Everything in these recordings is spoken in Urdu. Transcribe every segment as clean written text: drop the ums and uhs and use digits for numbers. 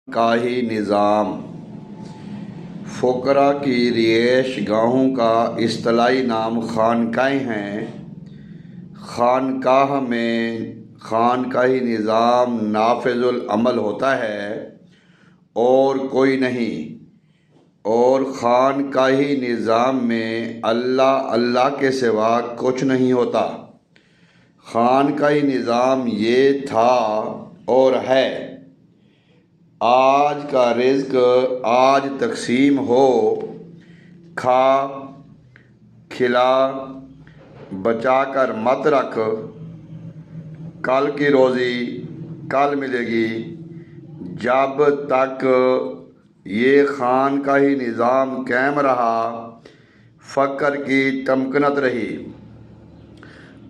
خانقاہی نظام فقراء کی رہائش گاہوں کا اصطلاحی نام خانقاہیں ہیں۔ خانقاہ میں خانقاہی نظام نافذ العمل ہوتا ہے اور کوئی نہیں، اور خانقاہی نظام میں اللہ کے سوا کچھ نہیں ہوتا۔ خانقاہی نظام یہ تھا اور ہے: آج کا رزق آج تقسیم ہو، کھا کھلا بچا کر مت رکھ، کل کی روزی کل ملے گی۔ جب تک یہ خانقاہی نظام قائم رہا، فقر کی تمکنت رہی۔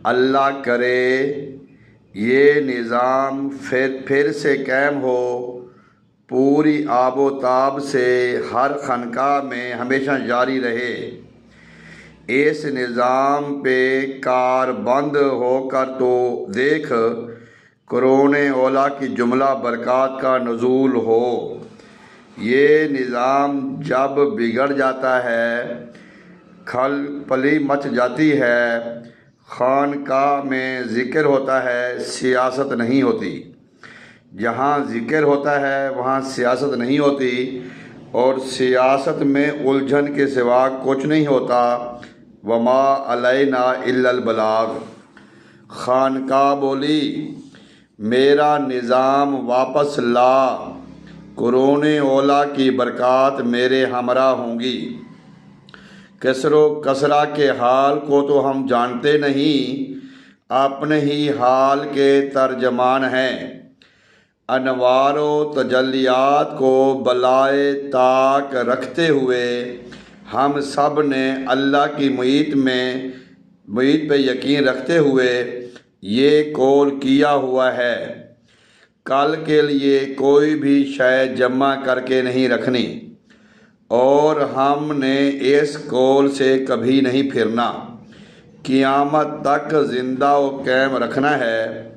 اللہ کرے یہ نظام پھر سے قائم ہو، پوری آب و تاب سے ہر خانقاہ میں ہمیشہ جاری رہے۔ اس نظام پہ کار بند ہو کر تو دیکھ، قرون اولیٰ کی جملہ برکات کا نزول ہو۔ یہ نظام جب بگڑ جاتا ہے، کھل پلی مچ جاتی ہے، خانقاہ میں ذکر ہوتا ہے، سیاست نہیں ہوتی۔ جہاں ذکر ہوتا ہے وہاں سیاست نہیں ہوتی، اور سیاست میں الجھن کے سوا کچھ نہیں ہوتا۔ وما علینا الا البلاغ۔ خانقاہ بولی، میرا نظام واپس لا، قرون اولیٰ کی برکات میرے ہمراہ ہوں گی۔ کسر و کسرا کے حال کو تو ہم جانتے نہیں، اپنے ہی حال کے ترجمان ہیں۔ انوار و تجلیات کو بالائے طاق رکھتے ہوئے ہم سب نے اللہ کی معیت پہ یقین رکھتے ہوئے یہ قول کیا ہوا ہے: کل کے لیے کوئی بھی شے جمع کر کے نہیں رکھنی، اور ہم نے اس قول سے کبھی نہیں پھرنا۔ قیامت تک زندہ و قائم رکھنا ہے۔